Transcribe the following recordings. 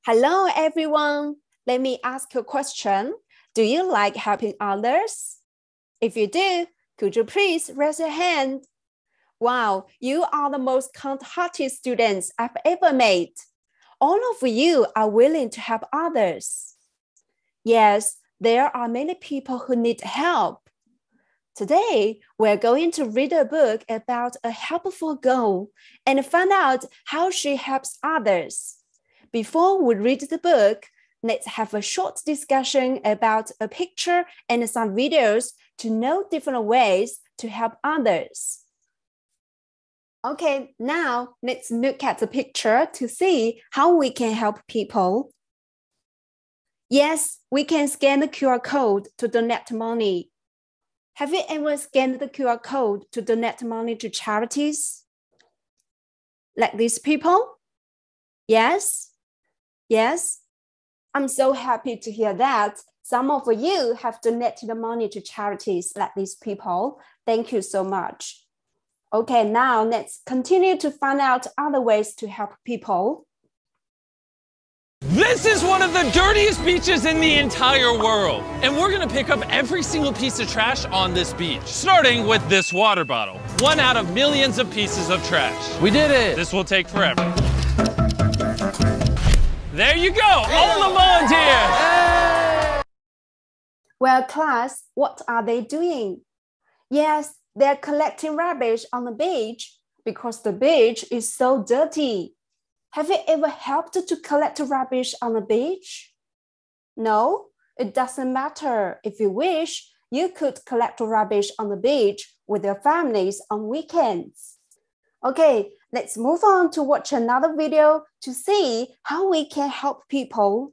Hello, everyone. Let me ask you a question. Do you like helping others? If you do, could you please raise your hand? Wow, you are the most kind-hearted students I've ever met. All of you are willing to help others. Yes, there are many people who need help. Today, we're going to read a book about a helpful girl and find out how she helps others. Before we read the book, let's have a short discussion about a picture and some videos to know different ways to help others. Okay, now let's look at the picture to see how we can help people. Yes, we can scan the QR code to donate money. Have you ever scanned the QR code to donate money to charities? Like these people? Yes? Yes? I'm so happy to hear that. Some of you have donated money to charities like these people. Thank you so much. Okay, now let's continue to find out other ways to help people. This is one of the dirtiest beaches in the entire world. And we're gonna pick up every single piece of trash on this beach, starting with this water bottle. One out of millions of pieces of trash. We did it. This will take forever. There you go, all the volunteers. Well, class, what are they doing? Yes, they're collecting rubbish on the beach because the beach is so dirty. Have you ever helped to collect rubbish on the beach? No, it doesn't matter. If you wish, you could collect rubbish on the beach with your families on weekends. Okay, let's move on to watch another video to see how we can help people.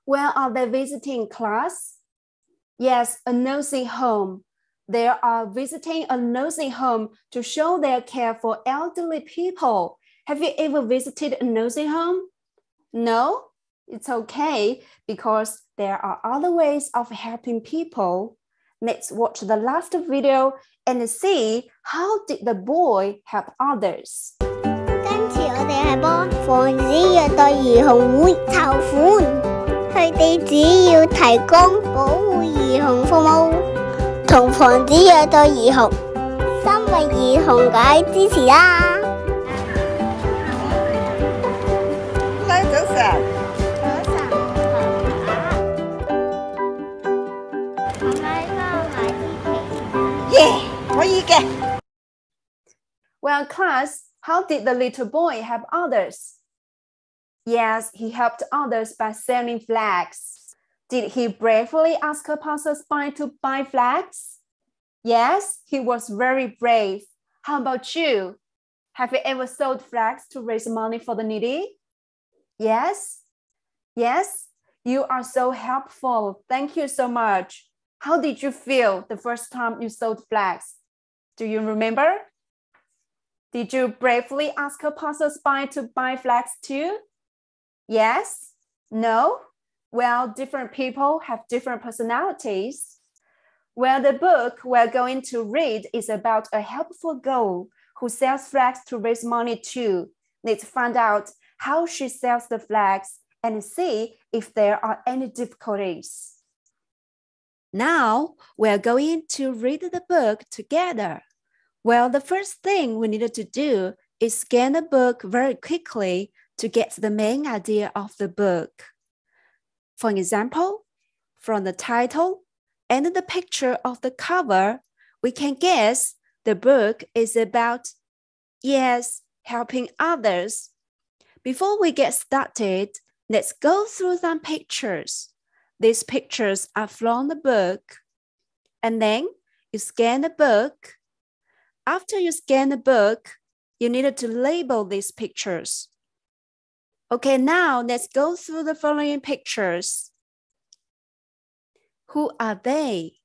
Where are they visiting, class? Yes, a nursing home. They are visiting a nursing home to show their care for elderly people. Have you ever visited a nursing home? No? It's okay because there are other ways of helping people. Let's watch the last video and see how did the boy help others. 今次我哋係幫防止虐待兒童會籌款。佢哋只要提供保護兒童服務同防止虐待兒童，身為兒童梗係支持啦。早晨。早晨。我喺度買啲皮。耶，可以嘅。Well, class, how did the little boy help others? Yes, he helped others by selling flags. Did he bravely ask a passerby to buy flags? Yes, he was very brave. How about you? Have you ever sold flags to raise money for the needy? Yes? Yes? You are so helpful. Thank you so much. How did you feel the first time you sold flags? Do you remember? Did you bravely ask a passerby to buy flags too? Yes? No? Well, different people have different personalities. Well, the book we're going to read is about a helpful girl who sells flags to raise money too. Let's find out how she sells the flags and see if there are any difficulties. Now, we're going to read the book together. Well, the first thing we needed to do is scan the book very quickly to get the main idea of the book. For example, from the title and the picture of the cover, we can guess the book is about, yes, helping others. Before we get started, let's go through some pictures. These pictures are from the book. And then you scan the book. After you scan the book, you needed to label these pictures. Okay, now let's go through the following pictures. Who are they?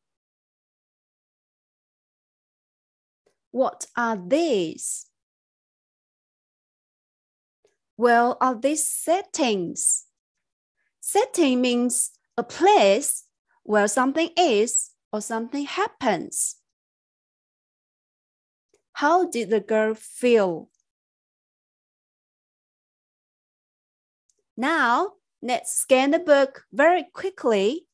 What are these? Well, are these settings? Setting means a place where something is or something happens. How did the girl feel? Now, let's scan the book very quickly.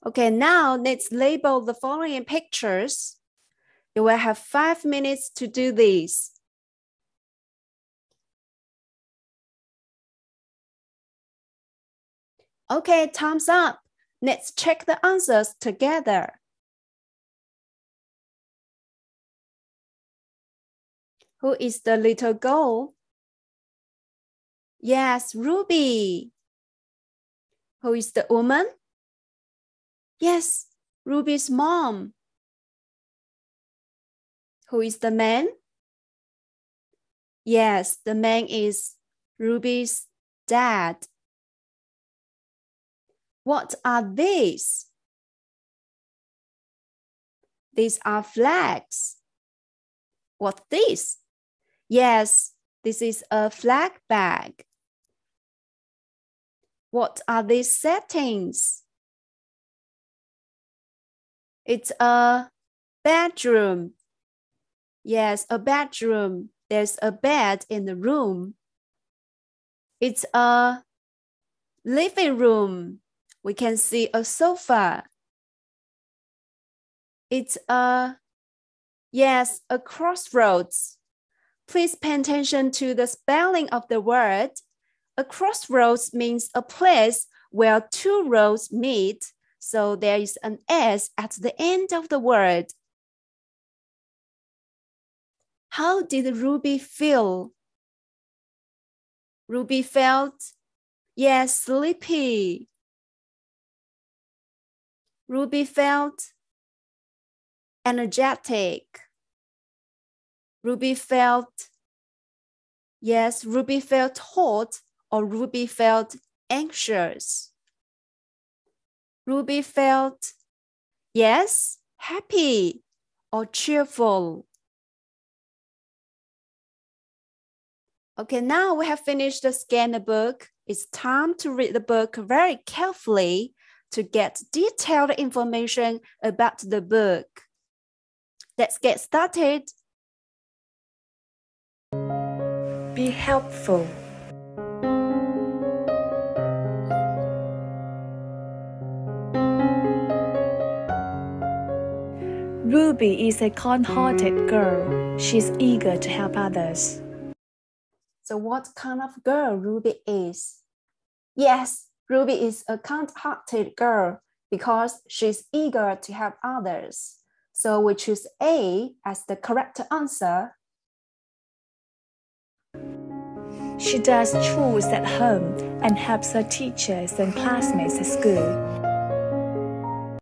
Okay, now let's label the following pictures. You will have 5 minutes to do this. Okay, thumbs up. Let's check the answers together. Who is the little girl? Yes, Ruby. Who is the woman? Yes, Ruby's mom. Who is the man? Yes, the man is Ruby's dad. What are these? These are flags. What's this? Yes, this is a flag bag. What are these settings? It's a bedroom. Yes, a bedroom. There's a bed in the room. It's a living room. We can see a sofa. It's a crossroads. Please pay attention to the spelling of the word A crossroads means a place where two roads meet, so there is an S at the end of the word. How did Ruby feel? Ruby felt, yes, sleepy. Ruby felt energetic. Ruby felt, yes, Ruby felt hot, or Ruby felt anxious. Ruby felt, yes, happy or cheerful. Okay, now we have finished the scan the book. It's time to read the book very carefully to get detailed information about the book. Let's get started. Be helpful. Ruby is a kind-hearted girl. She's eager to help others. So what kind of girl Ruby is? Yes, Ruby is a kind-hearted girl because she's eager to help others. So we choose A as the correct answer. She does chores at home and helps her teachers and classmates at school.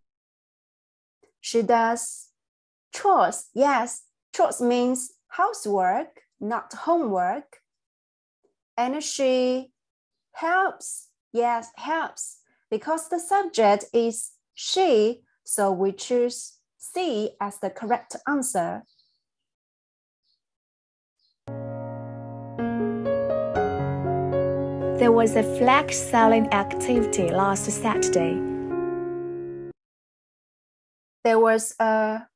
She does chores. Yes, chores means housework, not homework. And she helps. Yes, helps. Because the subject is she, so we choose C as the correct answer. There was a flag selling activity last Saturday. There was a,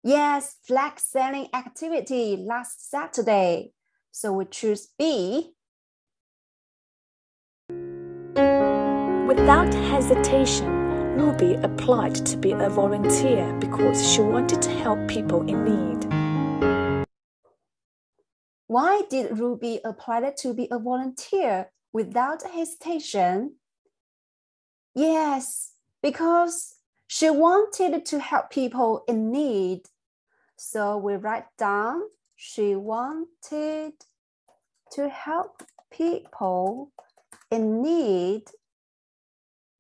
yes, flag selling activity last Saturday. So we choose B. Without hesitation, Ruby applied to be a volunteer because she wanted to help people in need. Why did Ruby apply to be a volunteer without hesitation? Yes, because she wanted to help people in need. So we write down, she wanted to help people in need.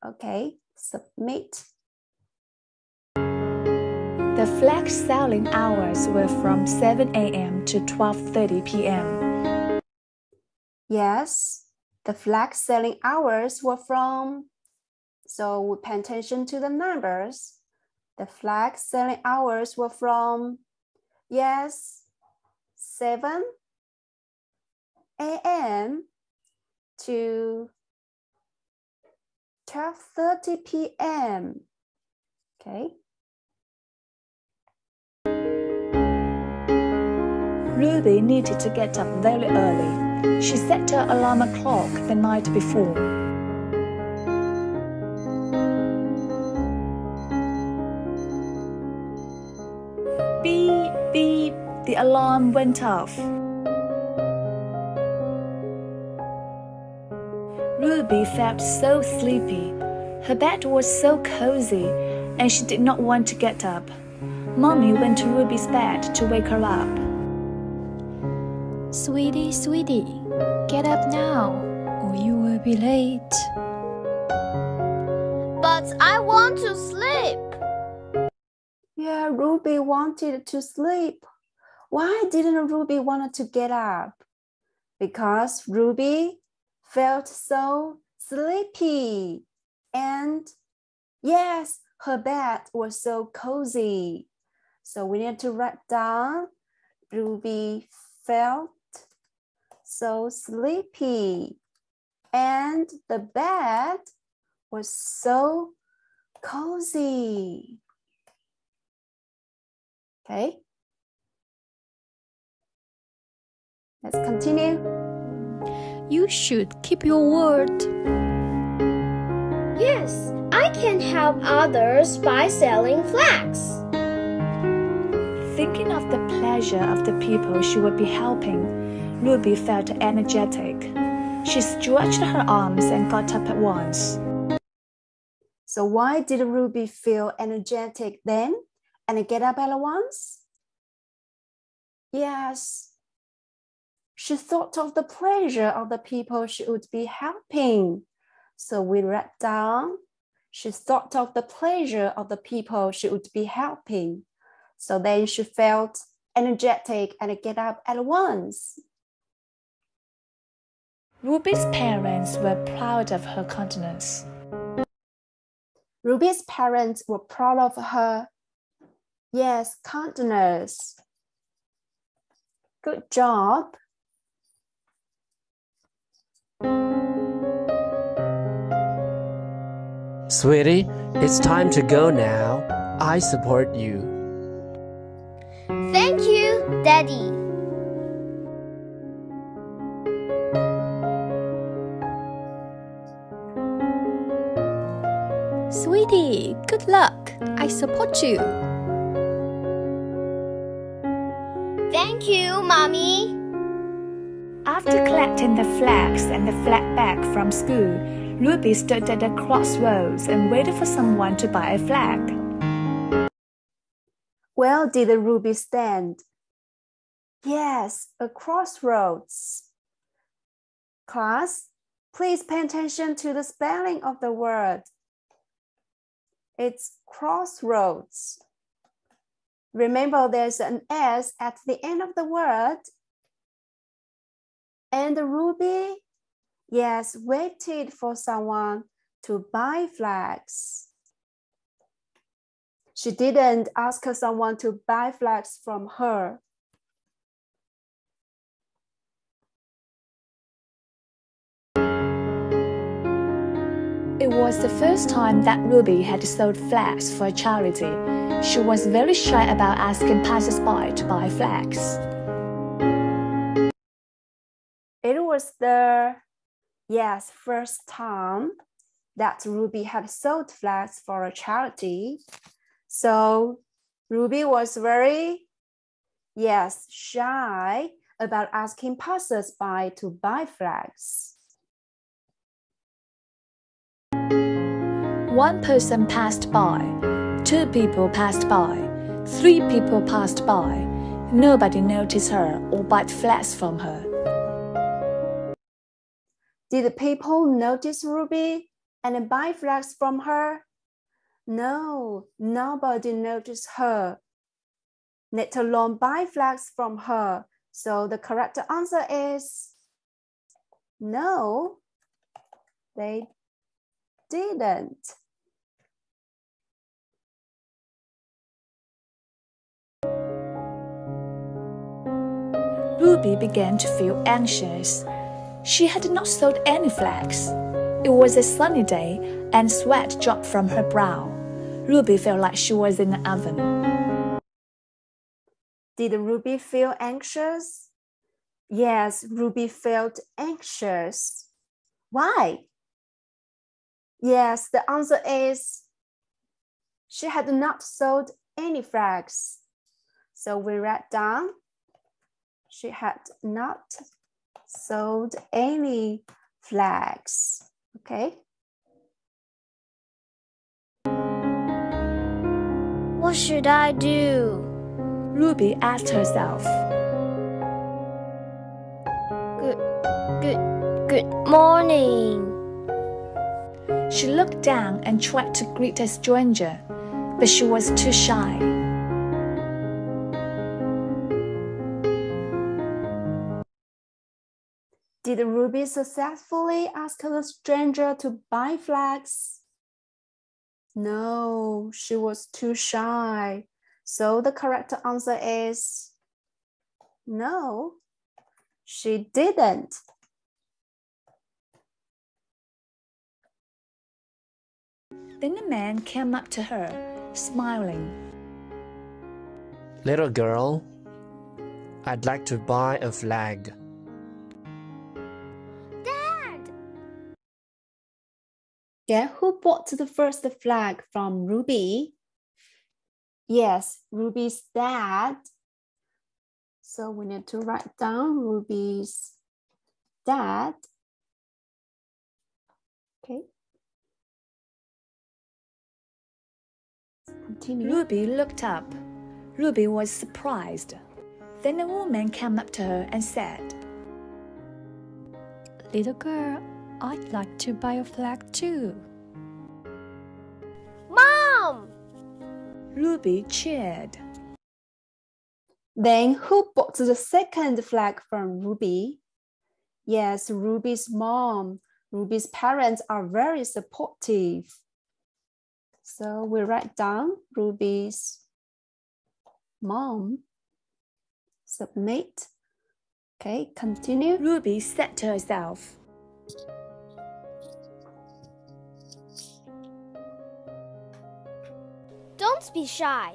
Okay, submit. The flag selling hours were from 7 a.m. to 12:30 p.m. Yes, the flag selling hours were from, so we pay attention to the numbers. The flag selling hours were from, yes, 7 a.m. to 12:30 p.m. Okay. Ruby needed to get up very early. She set her alarm clock the night before. Beep, beep, the alarm went off. Ruby felt so sleepy. Her bed was so cozy, and she did not want to get up. Mommy went to Ruby's bed to wake her up. Sweetie, sweetie, get up now, or you will be late. But I want to sleep. Yeah, Ruby wanted to sleep. Why didn't Ruby want to get up? Because Ruby felt so sleepy. And yes, her bed was so cozy. So we need to write down, Ruby felt so sleepy. And the bed was so cozy. Okay. Let's continue. You should keep your word. Yes, I can help others by selling flags. Thinking of the pleasure of the people she would be helping, Ruby felt energetic. She stretched her arms and got up at once. So why did Ruby feel energetic then and get up at once? Yes, she thought of the pleasure of the people she would be helping. So we write down, she thought of the pleasure of the people she would be helping. So then she felt energetic and get up at once. Ruby's parents were proud of her countenance. Ruby's parents were proud of her, yes, countenance. Good job. Sweetie, it's time to go now. I support you. Thank you, Daddy. Sweetie, good luck. I support you. Thank you, Mommy. After collecting the flags and the flag bag from school, Ruby stood at the crossroads and waited for someone to buy a flag. Where did Ruby stand? Yes, a crossroads. Class, please pay attention to the spelling of the word. It's crossroads. Remember, there's an S at the end of the word. And Ruby, yes, waited for someone to buy flags. She didn't ask someone to buy flags from her. It was the first time that Ruby had sold flags for a charity. She was very shy about asking passers-by to buy flags. It was the, yes, first time that Ruby had sold flags for a charity. So Ruby was very, yes, shy about asking passers-by to buy flags. One person passed by, 2 people passed by, 3 people passed by. Nobody noticed her or bought flags from her. Did the people notice Ruby and buy flags from her? No, nobody noticed her, let alone buy flags from her. So the correct answer is no, they didn't. Ruby began to feel anxious. She had not sold any flags. It was a sunny day and sweat dropped from her brow. Ruby felt like she was in an oven. Did Ruby feel anxious? Yes, Ruby felt anxious. Why? Yes, the answer is she had not sold any flags. So we write down she had not sold any flags. Okay. What should I do? Ruby asked herself. Good morning. She looked down and tried to greet a stranger, but she was too shy. Did Ruby successfully ask the stranger to buy flags? No, she was too shy. So the correct answer is no, she didn't. Then a man came up to her, smiling. Little girl, I'd like to buy a flag. Yeah, who bought the first flag from Ruby? Yes, Ruby's dad. So we need to write down Ruby's dad Okay. Continue. Ruby looked up. Ruby was surprised. Then a woman came up to her and said, Little girl, I'd like to buy a flag too. Mom! Ruby cheered. Then who bought the second flag from Ruby? Yes, Ruby's mom. Ruby's parents are very supportive. So we write down Ruby's mom. Submit. Okay, continue. Ruby said to herself, Don't be shy.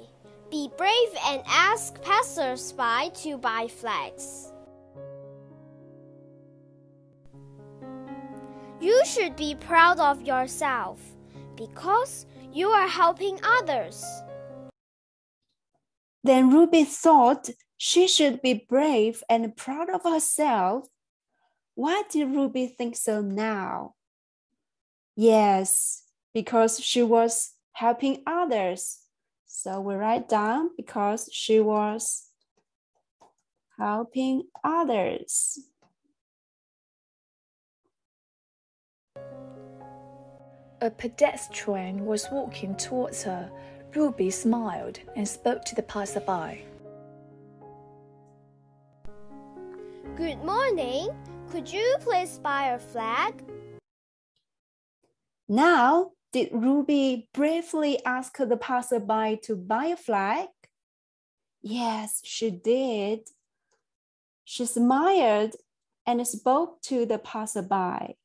Be brave and ask passers-by to buy flags. You should be proud of yourself because you are helping others. Then Ruby thought she should be brave and proud of herself. Why did Ruby think so now? Yes, because she was helping others. So we write down because she was helping others. A pedestrian was walking towards her. Ruby smiled and spoke to the passerby. Good morning. Could you please buy a flag? Now, did Ruby bravely ask the passerby to buy a flag? Yes, she did. She smiled and spoke to the passerby.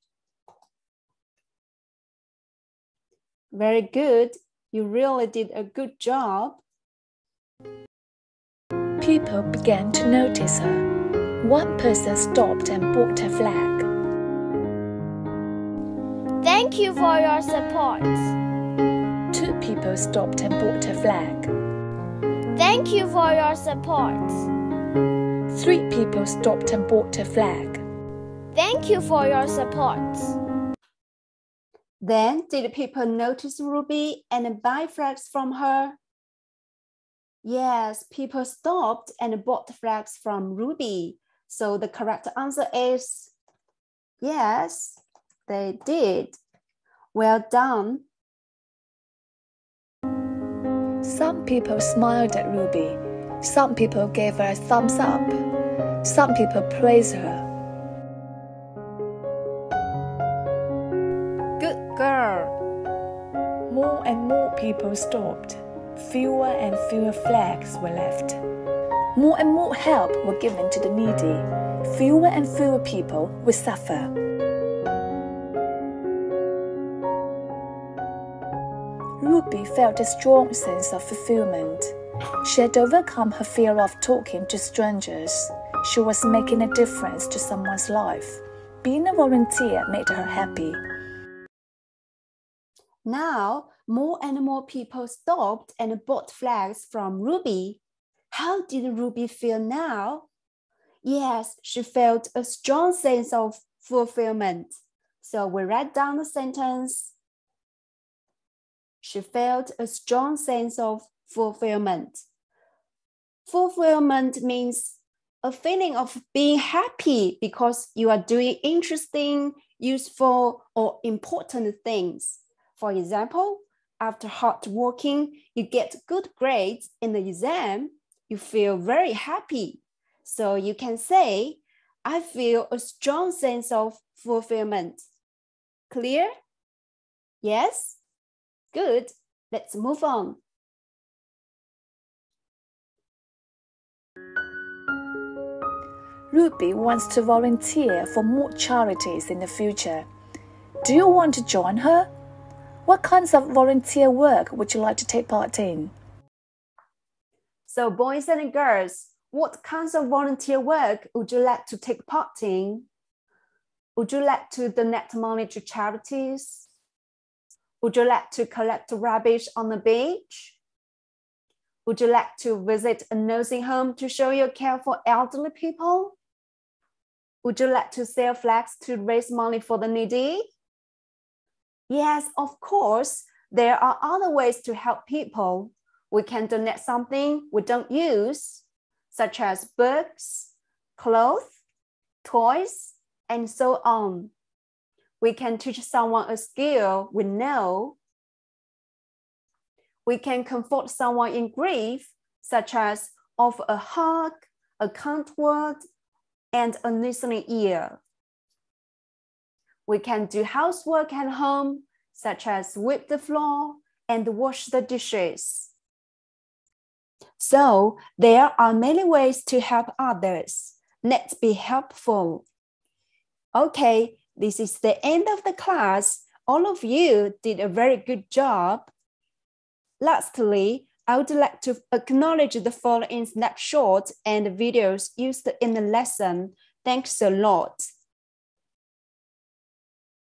Very good. You really did a good job. People began to notice her. One person stopped and bought a flag. Thank you for your support. Two people stopped and bought a flag. Thank you for your support. Three people stopped and bought a flag. Thank you for your support. Then, did people notice Ruby and buy flags from her? Yes, people stopped and bought flags from Ruby. So the correct answer is yes, they did. Well done. Some people smiled at Ruby. Some people gave her a thumbs up. Some people praised her. Good girl. More and more people stopped. Fewer and fewer flags were left. More and more help were given to the needy. Fewer and fewer people would suffer. Ruby felt a strong sense of fulfillment. She had overcome her fear of talking to strangers. She was making a difference to someone's life. Being a volunteer made her happy. Now, more and more people stopped and bought flags from Ruby. How did Ruby feel now? Yes, she felt a strong sense of fulfillment. So we write down the sentence. She felt a strong sense of fulfillment. Fulfillment means a feeling of being happy because you are doing interesting, useful, or important things. For example, after hard working, you get good grades in the exam, you feel very happy. So you can say, I feel a strong sense of fulfillment. Clear? Yes? Good. Let's move on. Ruby wants to volunteer for more charities in the future. Do you want to join her? What kinds of volunteer work would you like to take part in? So boys and girls, what kinds of volunteer work would you like to take part in? Would you like to donate money to charities? Would you like to collect rubbish on the beach? Would you like to visit a nursing home to show your care for elderly people? Would you like to sell flags to raise money for the needy? Yes, of course, there are other ways to help people. We can donate something we don't use, such as books, clothes, toys, and so on. We can teach someone a skill we know. We can comfort someone in grief, such as offer a hug, a kind word, and a listening ear. We can do housework at home, such as sweep the floor and wash the dishes. So there are many ways to help others. Let's be helpful. Okay, this is the end of the class. All of you did a very good job. Lastly, I would like to acknowledge the following snapshots and videos used in the lesson. Thanks a lot.